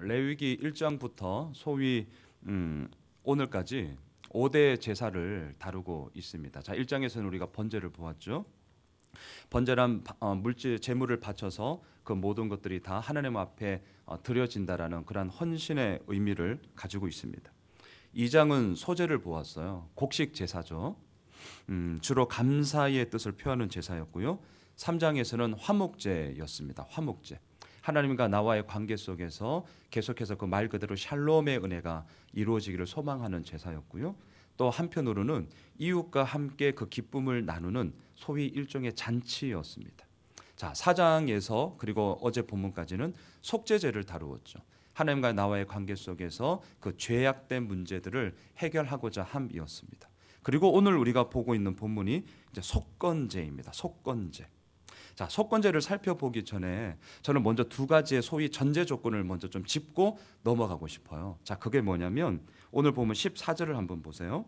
레위기 1장부터 소위 오늘까지 5대 제사를 다루고 있습니다. 자, 1장에서는 우리가 번제를 보았죠. 번제란 물질 제물을 바쳐서 그 모든 것들이 다 하나님 앞에 드려진다라는 그런 헌신의 의미를 가지고 있습니다. 2장은 소제를 보았어요. 곡식 제사죠. 주로 감사의 뜻을 표하는 제사였고요. 3장에서는 화목제였습니다. 화목제. 하나님과 나와의 관계 속에서 계속해서 그 말 그대로 샬롬의 은혜가 이루어지기를 소망하는 제사였고요. 또 한편으로는 이웃과 함께 그 기쁨을 나누는 소위 일종의 잔치였습니다. 자, 4장에서 그리고 어제 본문까지는 속죄제를 다루었죠. 하나님과 나와의 관계 속에서 그 죄악된 문제들을 해결하고자 함이었습니다. 그리고 오늘 우리가 보고 있는 본문이 이제 속건제입니다. 속건제. 자, 속건제를 살펴보기 전에 저는 먼저 두 가지의 소위 전제 조건을 먼저 좀 짚고 넘어가고 싶어요. 자, 그게 뭐냐면 오늘 보면 14절을 한번 보세요.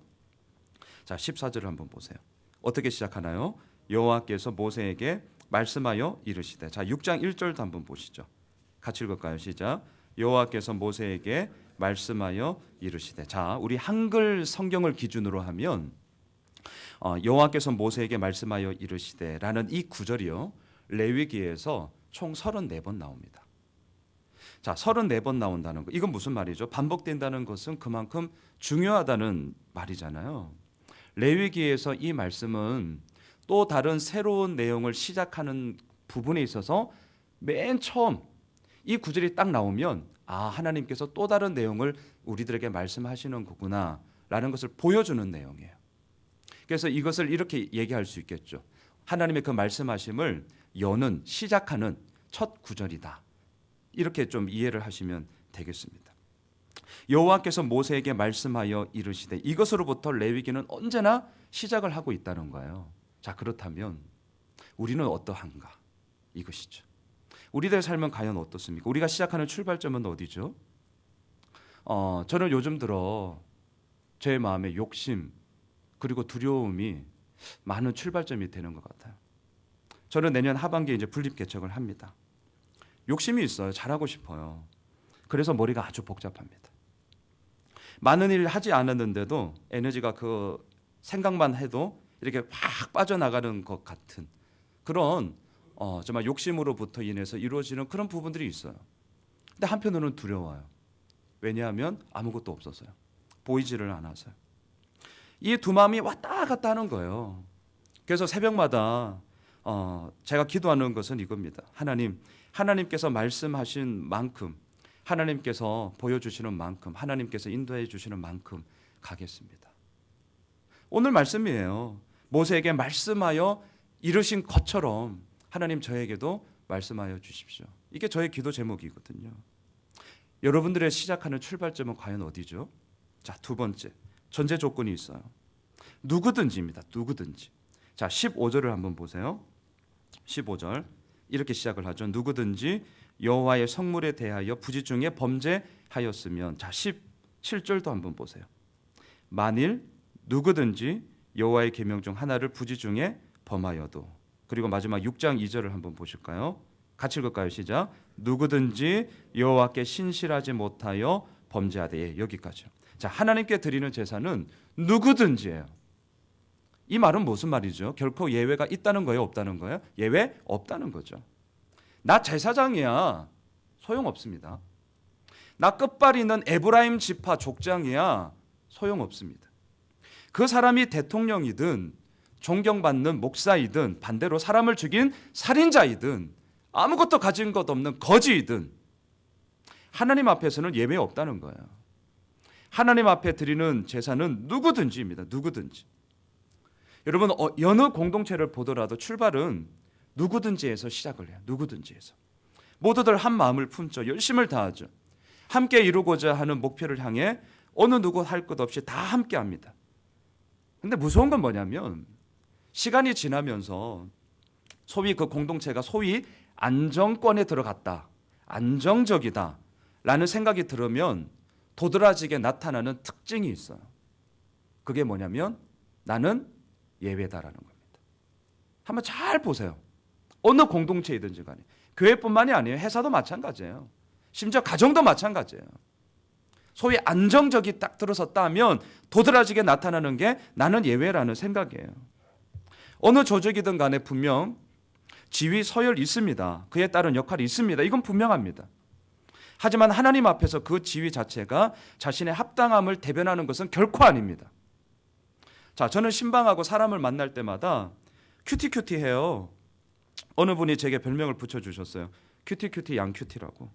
자, 14절을 한번 보세요. 어떻게 시작하나요? 여호와께서 모세에게 말씀하여 이르시되. 자, 6장 1절도 한번 보시죠. 같이 읽을까요? 시작. 여호와께서 모세에게 말씀하여 이르시되. 자, 우리 한글 성경을 기준으로 하면 여호와께서 모세에게 말씀하여 이르시되라는 이 구절이요, 레위기에서 총 34번 나옵니다. 자, 34번 나온다는 거, 이건 무슨 말이죠? 반복된다는 것은 그만큼 중요하다는 말이잖아요. 레위기에서 이 말씀은 또 다른 새로운 내용을 시작하는 부분에 있어서 맨 처음 이 구절이 딱 나오면 하나님께서 또 다른 내용을 우리들에게 말씀하시는 거구나 라는 것을 보여주는 내용이에요. 그래서 이것을 이렇게 얘기할 수 있겠죠. 하나님의 그 말씀하심을 여는, 시작하는 첫 구절이다. 이렇게 좀 이해를 하시면 되겠습니다. 여호와께서 모세에게 말씀하여 이르시되. 이것으로부터 레위기는 언제나 시작을 하고 있다는 거예요. 자, 그렇다면 우리는 어떠한가? 이것이죠. 우리들의 삶은 과연 어떻습니까? 우리가 시작하는 출발점은 어디죠? 저는 요즘 들어 제 마음에 욕심 그리고 두려움이 많은 출발점이 되는 것 같아요. 저는 내년 하반기에 이제 분립 개척을 합니다. 욕심이 있어요. 잘하고 싶어요. 그래서 머리가 아주 복잡합니다. 많은 일을 하지 않았는데도 에너지가 그 생각만 해도 이렇게 확 빠져나가는 것 같은 그런 정말 욕심으로부터 인해서 이루어지는 그런 부분들이 있어요. 근데 한편으로는 두려워요. 왜냐하면 아무것도 없어서요. 보이지를 않아서요. 이 두 마음이 왔다 갔다 하는 거예요. 그래서 새벽마다 제가 기도하는 것은 이겁니다. 하나님께서 말씀하신 만큼, 하나님께서 보여주시는 만큼, 하나님께서 인도해 주시는 만큼 가겠습니다. 오늘 말씀이에요. 모세에게 말씀하여 이르신 것처럼 하나님 저에게도 말씀하여 주십시오. 이게 저의 기도 제목이거든요. 여러분들의 시작하는 출발점은 과연 어디죠? 자, 두 번째, 전제 조건이 있어요. 누구든지입니다. 누구든지. 자, 15절을 한번 보세요. 15절 이렇게 시작을 하죠. 누구든지 여호와의 성물에 대하여 부지 중에 범죄하였으면. 자, 17절도 한번 보세요. 만일 누구든지 여호와의 계명 중 하나를 부지 중에 범하여도. 그리고 마지막 6장 2절을 한번 보실까요? 같이 읽을까요? 시작. 누구든지 여호와께 신실하지 못하여 범죄하되. 여기까지요. 자, 하나님께 드리는 제사는 누구든지예요. 이 말은 무슨 말이죠? 결코 예외가 있다는 거예요? 없다는 거예요? 예외 없다는 거죠. 나 제사장이야. 소용없습니다. 나 끝발 있는 에브라임 지파 족장이야. 소용없습니다. 그 사람이 대통령이든 존경받는 목사이든 반대로 사람을 죽인 살인자이든 아무것도 가진 것 없는 거지이든 하나님 앞에서는 예외 없다는 거예요. 하나님 앞에 드리는 제사는 누구든지입니다. 누구든지. 여러분, 어느 공동체를 보더라도 출발은 누구든지에서 시작을 해요. 누구든지에서. 모두들 한 마음을 품죠. 열심을 다하죠. 함께 이루고자 하는 목표를 향해 어느 누구 할 것 없이 다 함께 합니다. 근데 무서운 건 뭐냐면 시간이 지나면서 소위 그 공동체가 소위 안정권에 들어갔다, 안정적이다 라는 생각이 들으면 도드라지게 나타나는 특징이 있어요. 그게 뭐냐면 나는 예외다라는 겁니다. 한번 잘 보세요. 어느 공동체이든지 간에. 교회뿐만이 아니에요. 회사도 마찬가지예요. 심지어 가정도 마찬가지예요. 소위 안정적이 딱 들어섰다 하면 도드라지게 나타나는 게 나는 예외라는 생각이에요. 어느 조직이든 간에 분명 지위 서열이 있습니다. 그에 따른 역할이 있습니다. 이건 분명합니다. 하지만 하나님 앞에서 그 지위 자체가 자신의 합당함을 대변하는 것은 결코 아닙니다. 자, 저는 신방하고 사람을 만날 때마다 큐티해요. 어느 분이 제게 별명을 붙여주셨어요. 큐티 양큐티라고.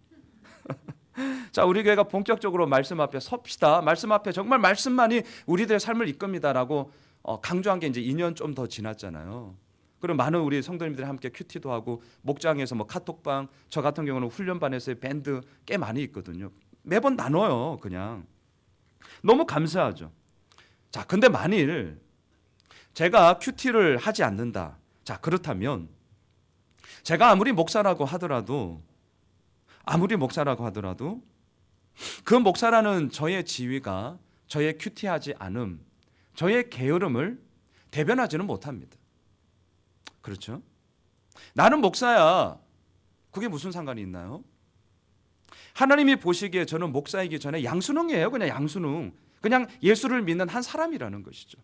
자, 우리 교회가 본격적으로 말씀 앞에 섭시다. 말씀 앞에 정말 말씀만이 우리들의 삶을 이끕니다라고 강조한 게 이제 2년 좀 더 지났잖아요. 그리고 많은 우리 성도님들이 함께 큐티도 하고 목장에서 뭐 카톡방, 저 같은 경우는 훈련반에서의 밴드 꽤 많이 있거든요. 매번 나눠요. 그냥 너무 감사하죠. 자, 근데 만일 제가 큐티를 하지 않는다. 자, 그렇다면 제가 아무리 목사라고 하더라도 그 목사라는 저의 지위가 저의 큐티하지 않음, 저의 게으름을 대변하지는 못합니다. 그렇죠? 나는 목사야. 그게 무슨 상관이 있나요? 하나님이 보시기에 저는 목사이기 전에 양순흥이에요. 그냥 양순흥. 그냥 예수를 믿는 한 사람이라는 것이죠.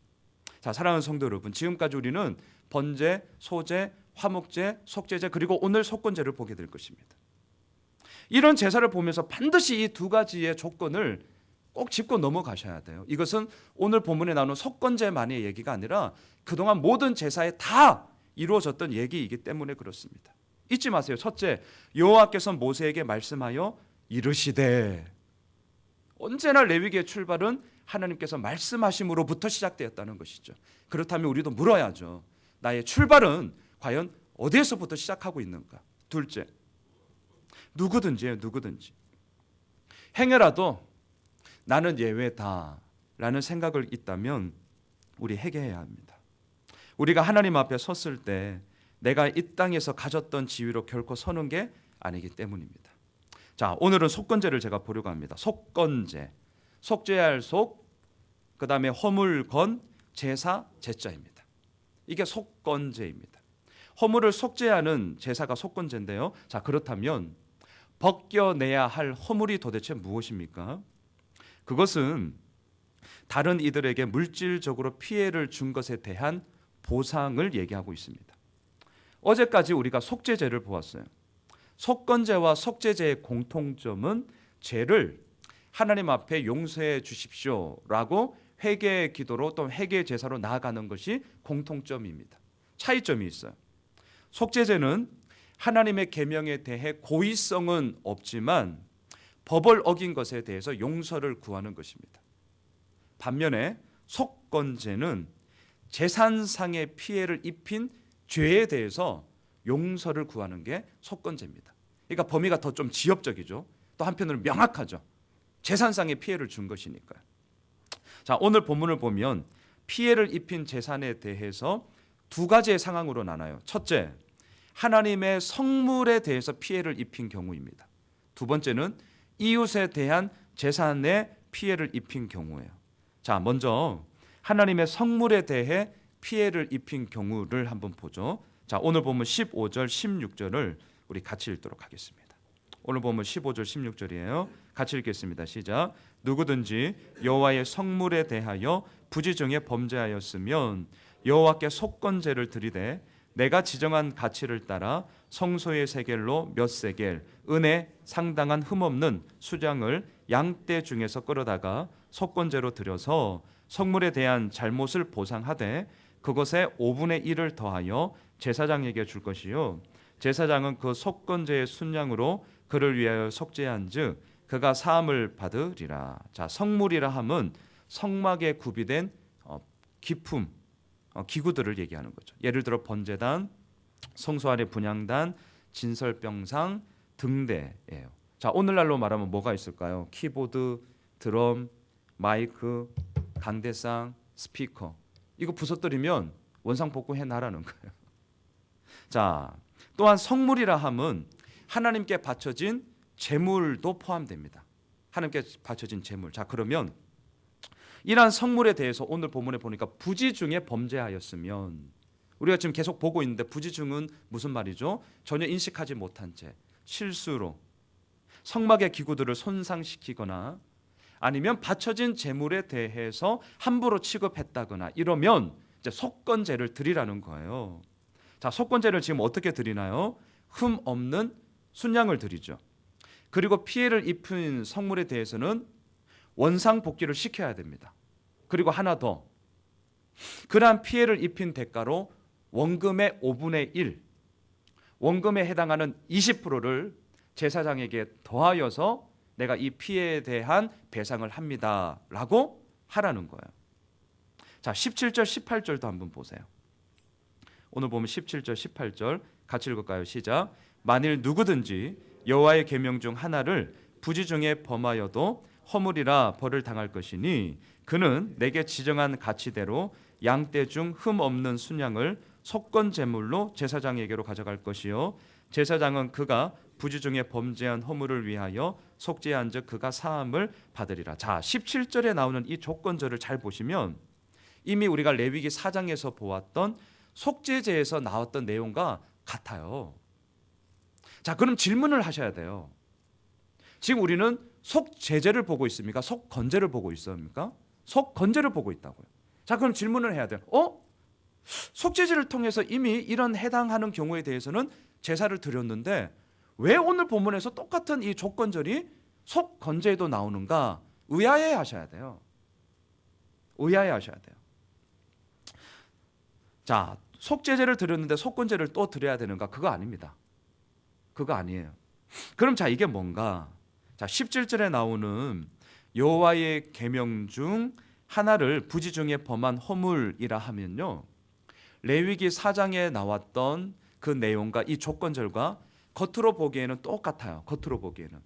자, 사랑하는 성도 여러분, 지금까지 우리는 번제, 소제, 화목제, 속제제, 그리고 오늘 속건제를 보게 될 것입니다. 이런 제사를 보면서 반드시 이 두 가지의 조건을 꼭 짚고 넘어가셔야 돼요. 이것은 오늘 본문에 나오는 속건제만의 얘기가 아니라 그동안 모든 제사에 다 이루어졌던 얘기이기 때문에 그렇습니다. 잊지 마세요. 첫째, 여호와께서 모세에게 말씀하여 이르시되. 언제나 레위기의 출발은 하나님께서 말씀하심으로부터 시작되었다는 것이죠. 그렇다면 우리도 물어야죠. 나의 출발은 과연 어디에서부터 시작하고 있는가? 둘째, 누구든지예요. 누구든지. 행여라도 나는 예외다라는 생각을 있다면 우리 회개해야 합니다. 우리가 하나님 앞에 섰을 때 내가 이 땅에서 가졌던 지위로 결코 서는 게 아니기 때문입니다. 자, 오늘은 속건제를 제가 보려고 합니다. 속건제, 속죄할 속, 그 다음에 허물 건, 제사, 제자입니다. 이게 속건제입니다. 허물을 속죄하는 제사가 속건제인데요. 자, 그렇다면 벗겨내야 할 허물이 도대체 무엇입니까? 그것은 다른 이들에게 물질적으로 피해를 준 것에 대한 보상을 얘기하고 있습니다. 어제까지 우리가 속죄제를 보았어요. 속건제와 속죄제의 공통점은 죄를 하나님 앞에 용서해 주십시오라고 회개의 기도로 또 회개의 제사로 나아가는 것이 공통점입니다. 차이점이 있어요. 속죄제는 하나님의 계명에 대해 고의성은 없지만 법을 어긴 것에 대해서 용서를 구하는 것입니다. 반면에 속건제는 재산상의 피해를 입힌 죄에 대해서 용서를 구하는 게 속건제입니다. 그러니까 범위가 더 좀 지엽적이죠. 또 한편으로는 명확하죠. 재산상의 피해를 준 것이니까요. 자, 오늘 본문을 보면 피해를 입힌 재산에 대해서 두 가지의 상황으로 나눠요. 첫째, 하나님의 성물에 대해서 피해를 입힌 경우입니다. 두 번째는 이웃에 대한 재산에 피해를 입힌 경우예요. 자, 먼저 하나님의 성물에 대해 피해를 입힌 경우를 한번 보죠. 자, 오늘 보면 15절, 16절을 우리 같이 읽도록 하겠습니다. 오늘 보면 15절, 16절이에요. 같이 읽겠습니다. 시작. 누구든지 여호와의 성물에 대하여 부지중에 범죄하였으면 여호와께 속건제를 드리되 내가 지정한 가치를 따라 성소의 세겔로 몇 세겔 은에 상당한 흠없는 수장을 양떼 중에서 끌어다가 속건제로 드려서 성물에 대한 잘못을 보상하되 그것에 5분의 1을 더하여 제사장에게 줄 것이요 제사장은 그 속건제의 순양으로 그를 위하여 속죄한즉 그가 사함을 받으리라. 자, 성물이라 함은 성막에 구비된 기품, 기구들을 얘기하는 거죠. 예를 들어 번제단, 성소 안의 분향단, 진설병상, 등대예요. 자, 오늘날로 말하면 뭐가 있을까요? 키보드, 드럼, 마이크, 강대상, 스피커. 이거 부서뜨리면 원상복구 해놔라는 거예요. 자, 또한 성물이라 함은 하나님께 바쳐진 제물도 포함됩니다. 하나님께 바쳐진 제물. 자, 그러면 이러한 성물에 대해서 오늘 본문에 보니까 부지중에 범죄하였으면, 우리가 지금 계속 보고 있는데 부지중은 무슨 말이죠? 전혀 인식하지 못한 채, 실수로. 성막의 기구들을 손상시키거나 아니면 바쳐진 제물에 대해서 함부로 취급했다거나 이러면 이제 속건제를 드리라는 거예요. 자, 속건제를 지금 어떻게 드리나요? 흠 없는 순양을 드리죠. 그리고 피해를 입힌 성물에 대해서는 원상 복귀를 시켜야 됩니다. 그리고 하나 더, 그러한 피해를 입힌 대가로 원금의 5분의 1, 원금에 해당하는 20%를 제사장에게 더하여서 내가 이 피해에 대한 배상을 합니다 라고 하라는 거예요. 자, 17절 18절도 한번 보세요. 오늘 보면 17절 18절 같이 읽을까요? 시작. 만일 누구든지 여호와의 계명 중 하나를 부지 중에 범하여도 허물이라 벌을 당할 것이니 그는 내게 지정한 가치대로 양떼 중 흠 없는 순양을 속건 제물로 제사장에게로 가져갈 것이요 제사장은 그가 부지 중에 범죄한 허물을 위하여 속죄한즉 그가 사함을 받으리라. 자, 17절에 나오는 이 조건절을 잘 보시면 이미 우리가 레위기 4장에서 보았던 속죄제에서 나왔던 내용과 같아요. 자, 그럼 질문을 하셔야 돼요. 지금 우리는 속죄제를 보고 있습니까? 속건제를 보고 있습니까? 속건제를 보고 있다고요. 자, 그럼 질문을 해야 돼요. 속죄제를 통해서 이미 이런 해당하는 경우에 대해서는 제사를 드렸는데 왜 오늘 본문에서 똑같은 이 조건절이 속건제에도 나오는가? 의아해 하셔야 돼요. 의아해 하셔야 돼요. 자, 속죄제를 드렸는데 속건제를 또 드려야 되는가? 그거 아닙니다. 그거 아니에요. 그럼 자, 이게 뭔가? 자, 17절에 나오는 여호와의 계명 중 하나를 부지 중에 범한 허물이라 하면요, 레위기 4장에 나왔던 그 내용과 이 조건절과 겉으로 보기에는 똑같아요. 겉으로 보기에는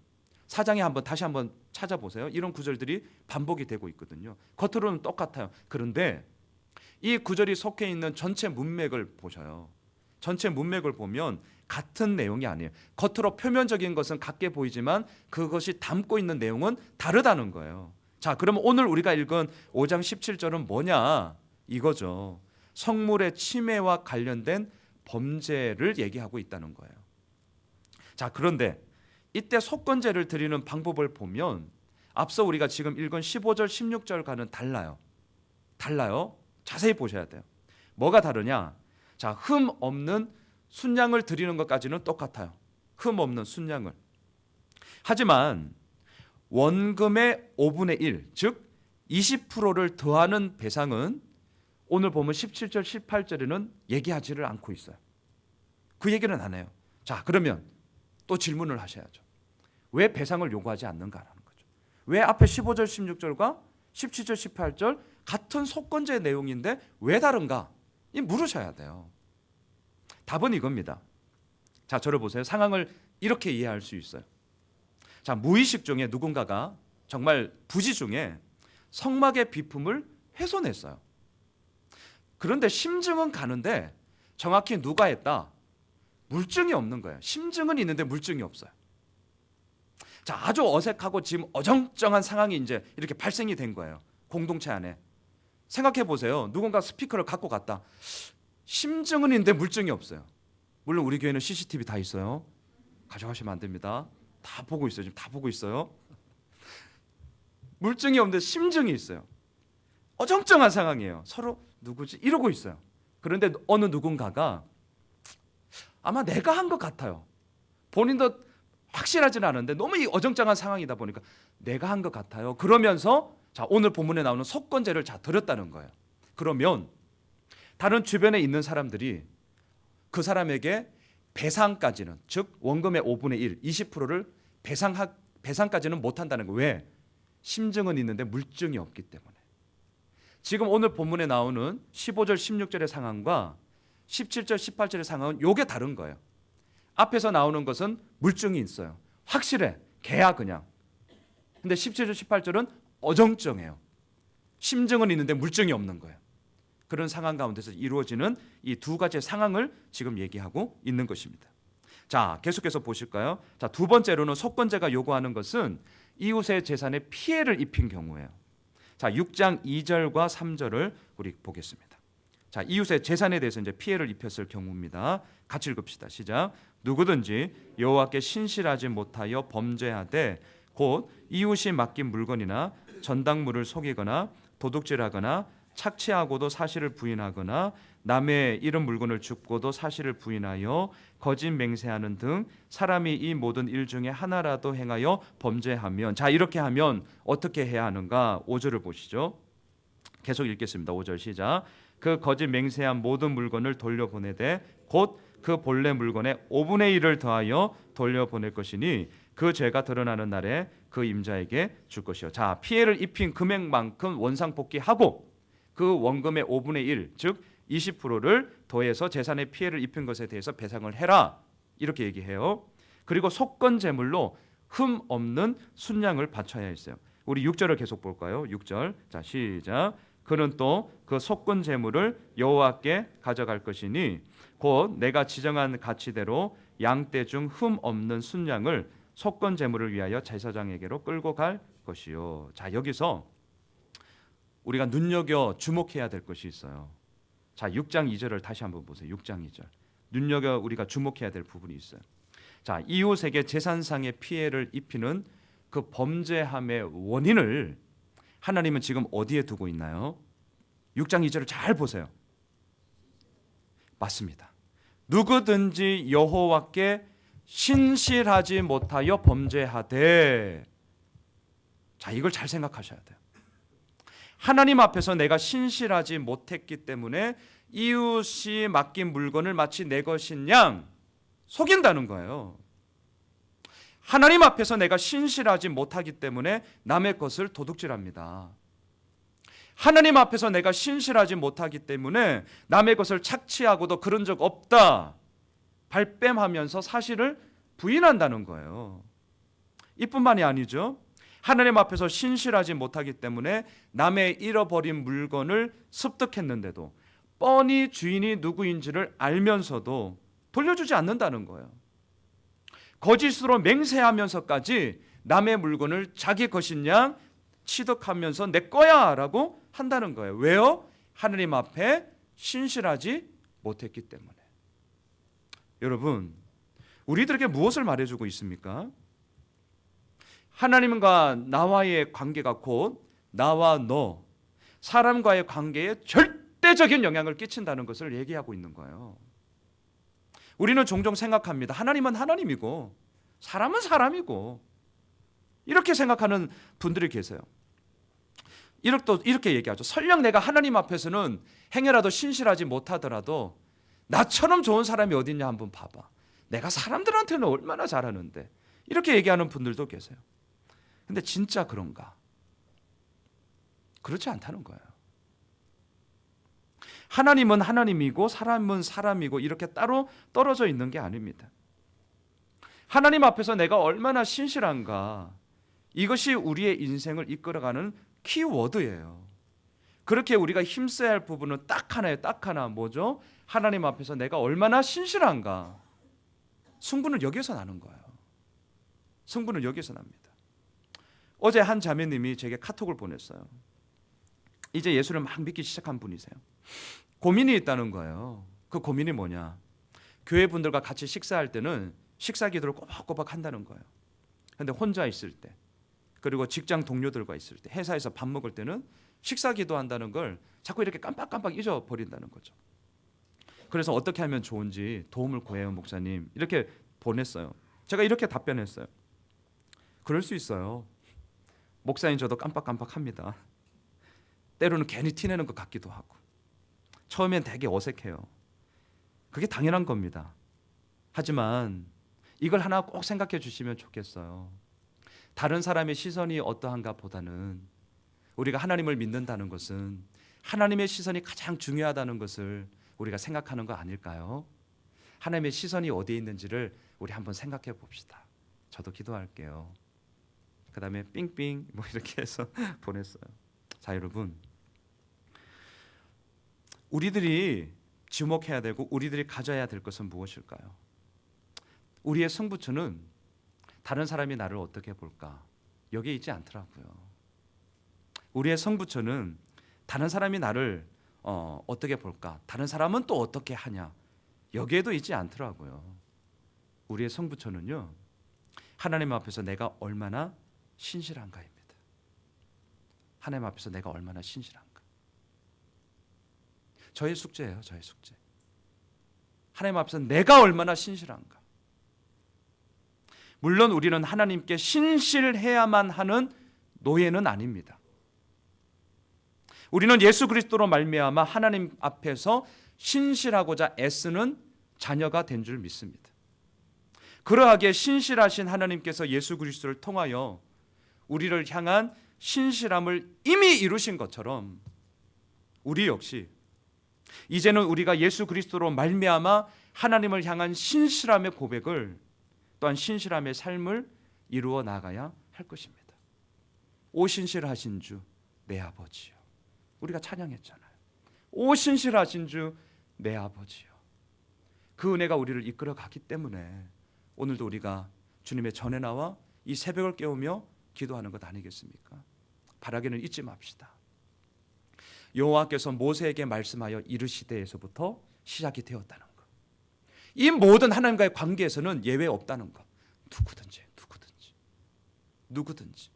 4장에 다시 한번 찾아보세요. 이런 구절들이 반복이 되고 있거든요. 겉으로는 똑같아요. 그런데 이 구절이 속해 있는 전체 문맥을 보셔요. 전체 문맥을 보면 같은 내용이 아니에요. 겉으로 표면적인 것은 같게 보이지만 그것이 담고 있는 내용은 다르다는 거예요. 자, 그러면 오늘 우리가 읽은 5장 17절은 뭐냐? 이거죠. 성물의 침해와 관련된 범죄를 얘기하고 있다는 거예요. 자, 그런데 이때 속건제를 드리는 방법을 보면 앞서 우리가 지금 읽은 15절 16절과는 달라요. 자세히 보셔야 돼요. 뭐가 다르냐? 자, 흠 없는 순양을 드리는 것까지는 똑같아요. 흠 없는 순양을. 하지만 원금의 5분의 1, 즉 20%를 더하는 배상은 오늘 보면 17절 18절에는 얘기하지를 않고 있어요. 그 얘기는 안 해요. 자, 그러면 또 질문을 하셔야죠. 왜 배상을 요구하지 않는가라는 거죠. 왜 앞에 15절 16절과 17절 18절 같은 속건제 내용인데 왜 다른가? 이 물으셔야 돼요. 답은 이겁니다. 자, 저를 보세요. 상황을 이렇게 이해할 수 있어요. 자, 무의식 중에 누군가가 정말 부지 중에 성막의 비품을 훼손했어요. 그런데 심증은 가는데 정확히 누가 했다? 물증이 없는 거예요. 심증은 있는데 물증이 없어요. 자, 아주 어색하고 지금 어정쩡한 상황이 이제 이렇게 발생이 된 거예요. 공동체 안에. 생각해 보세요. 누군가 스피커를 갖고 갔다. 심증은 있는데 물증이 없어요. 물론 우리 교회는 CCTV 다 있어요. 가져가시면 안 됩니다. 다 보고 있어요. 지금 다 보고 있어요. 물증이 없는데 심증이 있어요. 어정쩡한 상황이에요. 서로 누구지? 이러고 있어요. 그런데 어느 누군가가 아마 내가 한 것 같아요. 본인도 확실하지는 않은데 너무 이 어정쩡한 상황이다 보니까 내가 한 것 같아요. 그러면서 자, 오늘 본문에 나오는 속건제를 드렸다는 거예요. 그러면 다른 주변에 있는 사람들이 그 사람에게 배상까지는, 즉 원금의 5분의 1, 20%를 배상까지는 못한다는 거예요. 왜? 심증은 있는데 물증이 없기 때문에. 지금 오늘 본문에 나오는 15절 16절의 상황과 17절 18절의 상황은 요게 다른 거예요. 앞에서 나오는 것은 물증이 있어요. 확실해. 개야 그냥. 근데 17절 18절은 어정쩡해요. 심증은 있는데 물증이 없는 거예요. 그런 상황 가운데서 이루어지는 이 두 가지의 상황을 지금 얘기하고 있는 것입니다. 자, 계속해서 보실까요? 자, 두 번째로는 속건제가 요구하는 것은 이웃의 재산에 피해를 입힌 경우예요. 자, 6장 2절과 3절을 우리 보겠습니다. 자, 이웃의 재산에 대해서 이제 피해를 입혔을 경우입니다. 같이 읽읍시다. 시작. 누구든지 여호와께 신실하지 못하여 범죄하되 곧 이웃이 맡긴 물건이나 전당물을 속이거나 도둑질하거나 착취하고도 사실을 부인하거나 남의 잃은 물건을 줍고도 사실을 부인하여 거짓 맹세하는 등 사람이 이 모든 일 중에 하나라도 행하여 범죄하면, 자, 이렇게 하면 어떻게 해야 하는가? 5절을 보시죠. 계속 읽겠습니다. 5절 시작. 그 거짓 맹세한 모든 물건을 돌려보내되 곧 그 본래 물건의 5분의 1을 더하여 돌려보낼 것이니 그 죄가 드러나는 날에 그 임자에게 줄 것이요. 자, 피해를 입힌 금액만큼 원상복귀하고 그 원금의 5분의 1, 즉 20%를 더해서 재산의 피해를 입힌 것에 대해서 배상을 해라, 이렇게 얘기해요. 그리고 속건 제물로 흠 없는 순양을 바쳐야 했어요. 우리 6절을 계속 볼까요? 6절. 자, 시작. 그는 또 그 속건 제물을 여호와께 가져갈 것이니 곧 내가 지정한 가치대로 양떼 중 흠 없는 순양을 속건 제물을 위하여 제사장에게로 끌고 갈 것이요. 자, 여기서 우리가 눈여겨 주목해야 될 것이 있어요. 자, 6장 2절을 다시 한번 보세요. 6장 2절. 눈여겨 우리가 주목해야 될 부분이 있어요. 자, 이웃에게 재산상의 피해를 입히는 그 범죄함의 원인을 하나님은 지금 어디에 두고 있나요? 6장 2절을 잘 보세요. 맞습니다. 누구든지 여호와께 신실하지 못하여 범죄하되, 자, 이걸 잘 생각하셔야 돼요. 하나님 앞에서 내가 신실하지 못했기 때문에 이웃이 맡긴 물건을 마치 내 것인 양 속인다는 거예요. 하나님 앞에서 내가 신실하지 못하기 때문에 남의 것을 도둑질합니다. 하나님 앞에서 내가 신실하지 못하기 때문에 남의 것을 착취하고도 그런 적 없다 발뺌하면서 사실을 부인한다는 거예요. 이뿐만이 아니죠. 하나님 앞에서 신실하지 못하기 때문에 남의 잃어버린 물건을 습득했는데도 뻔히 주인이 누구인지를 알면서도 돌려주지 않는다는 거예요. 거짓으로 맹세하면서까지 남의 물건을 자기 것인 양 취득하면서 내 거야 라고 한다는 거예요. 왜요? 하나님 앞에 신실하지 못했기 때문에. 여러분, 우리들에게 무엇을 말해주고 있습니까? 하나님과 나와의 관계가 곧 나와 너, 사람과의 관계에 절대적인 영향을 끼친다는 것을 얘기하고 있는 거예요. 우리는 종종 생각합니다. 하나님은 하나님이고 사람은 사람이고, 이렇게 생각하는 분들이 계세요. 이렇게 얘기하죠. 설령 내가 하나님 앞에서는 행여라도 신실하지 못하더라도 나처럼 좋은 사람이 어딨냐 한번 봐봐. 내가 사람들한테는 얼마나 잘하는데, 이렇게 얘기하는 분들도 계세요. 근데 진짜 그런가? 그렇지 않다는 거예요. 하나님은 하나님이고 사람은 사람이고 이렇게 따로 떨어져 있는 게 아닙니다. 하나님 앞에서 내가 얼마나 신실한가, 이것이 우리의 인생을 이끌어가는 키워드예요. 그렇게 우리가 힘써야 할 부분은 딱 하나예요. 딱 하나. 뭐죠? 하나님 앞에서 내가 얼마나 신실한가. 승부는 여기에서 나는 거예요. 승부는 여기에서 납니다. 어제 한 자매님이 제게 카톡을 보냈어요. 이제 예수를 막 믿기 시작한 분이세요. 고민이 있다는 거예요. 그 고민이 뭐냐? 교회 분들과 같이 식사할 때는 식사 기도를 꼬박꼬박 한다는 거예요. 그런데 혼자 있을 때, 그리고 직장 동료들과 있을 때, 회사에서 밥 먹을 때는 식사 기도한다는 걸 자꾸 이렇게 깜빡깜빡 잊어버린다는 거죠. 그래서 어떻게 하면 좋은지 도움을 구해요, 목사님. 이렇게 보냈어요. 제가 이렇게 답변했어요. 그럴 수 있어요. 목사님 저도 깜빡깜빡합니다. 때로는 괜히 티내는 것 같기도 하고, 처음엔 되게 어색해요. 그게 당연한 겁니다. 하지만 이걸 하나 꼭 생각해 주시면 좋겠어요. 다른 사람의 시선이 어떠한가 보다는 우리가 하나님을 믿는다는 것은 하나님의 시선이 가장 중요하다는 것을 우리가 생각하는 거 아닐까요? 하나님의 시선이 어디에 있는지를 우리 한번 생각해 봅시다. 저도 기도할게요. 그 다음에 삥삥 뭐 이렇게 해서 보냈어요. 자, 여러분, 우리들이 주목해야 되고 우리들이 가져야 될 것은 무엇일까요? 우리의 승부처는 다른 사람이 나를 어떻게 볼까, 여기에 있지 않더라고요. 우리의 승부처는 다른 사람이 나를 어떻게 볼까? 다른 사람은 또 어떻게 하냐? 여기에도 있지 않더라고요. 우리의 승부처는요, 하나님 앞에서 내가 얼마나 신실한가입니다. 하나님 앞에서 내가 얼마나 신실한가. 저의 숙제예요, 저의 숙제. 하나님 앞에서 내가 얼마나 신실한가. 물론 우리는 하나님께 신실해야만 하는 노예는 아닙니다. 우리는 예수 그리스도로 말미암아 하나님 앞에서 신실하고자 애쓰는 자녀가 된 줄 믿습니다. 그러하기에 신실하신 하나님께서 예수 그리스도를 통하여 우리를 향한 신실함을 이미 이루신 것처럼 우리 역시 이제는 우리가 예수 그리스도로 말미암아 하나님을 향한 신실함의 고백을, 또한 신실함의 삶을 이루어 나가야 할 것입니다. 오 신실하신 주 내 아버지요. 우리가 찬양했잖아요. 오 신실하신 주 내 아버지요. 그 은혜가 우리를 이끌어 가기 때문에 오늘도 우리가 주님의 전에 나와 이 새벽을 깨우며 기도하는 것 아니겠습니까? 바라기는 잊지 맙시다. 여호와께서 모세에게 말씀하여 이르시되에서부터 시작이 되었다는 것. 이 모든 하나님과의 관계에서는 예외 없다는 것. 누구든지.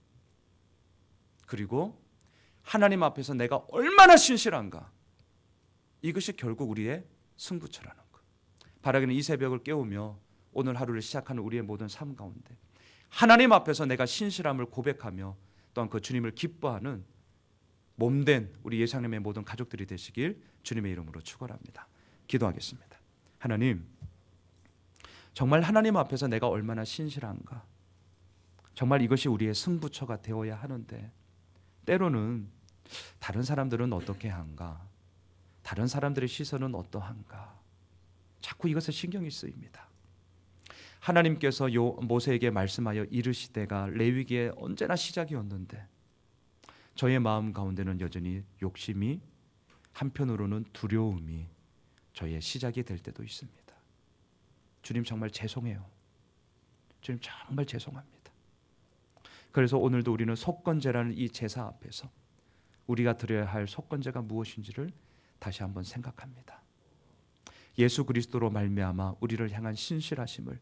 그리고 하나님 앞에서 내가 얼마나 신실한가. 이것이 결국 우리의 승부처라는 것. 바라기는 이 새벽을 깨우며 오늘 하루를 시작하는 우리의 모든 삶 가운데 하나님 앞에서 내가 신실함을 고백하며 또한 그 주님을 기뻐하는 몸된 우리 예상님의 모든 가족들이 되시길 주님의 이름으로 축원합니다. 기도하겠습니다. 하나님, 정말 하나님 앞에서 내가 얼마나 신실한가. 정말 이것이 우리의 승부처가 되어야 하는데 때로는 다른 사람들은 어떻게 한가, 다른 사람들의 시선은 어떠한가, 자꾸 이것에 신경이 쓰입니다. 하나님께서 모세에게 말씀하여 이르시되가 레위기에 언제나 시작이었는데 저의 마음 가운데는 여전히 욕심이, 한편으로는 두려움이 저의 시작이 될 때도 있습니다. 주님 정말 죄송해요. 주님 정말 죄송합니다. 그래서 오늘도 우리는 속건제라는 이 제사 앞에서 우리가 드려야 할 속건제가 무엇인지를 다시 한번 생각합니다. 예수 그리스도로 말미암아 우리를 향한 신실하심을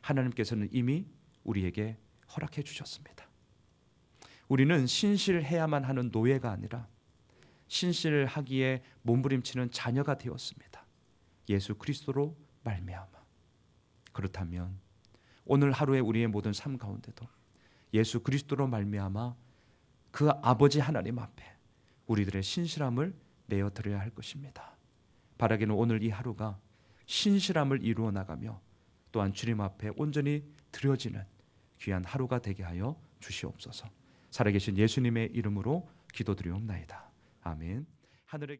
하나님께서는 이미 우리에게 허락해 주셨습니다. 우리는 신실해야만 하는 노예가 아니라 신실하기에 몸부림치는 자녀가 되었습니다. 예수 그리스도로 말미암아. 그렇다면 오늘 하루의 우리의 모든 삶 가운데도 예수 그리스도로 말미암아 그 아버지 하나님 앞에 우리들의 신실함을 내어드려야 할 것입니다. 바라기는 오늘 이 하루가 신실함을 이루어 나가며 또한 주님 앞에 온전히 드려지는 귀한 하루가 되게 하여 주시옵소서. 살아계신 예수님의 이름으로 기도드리옵나이다. 아멘. 하늘의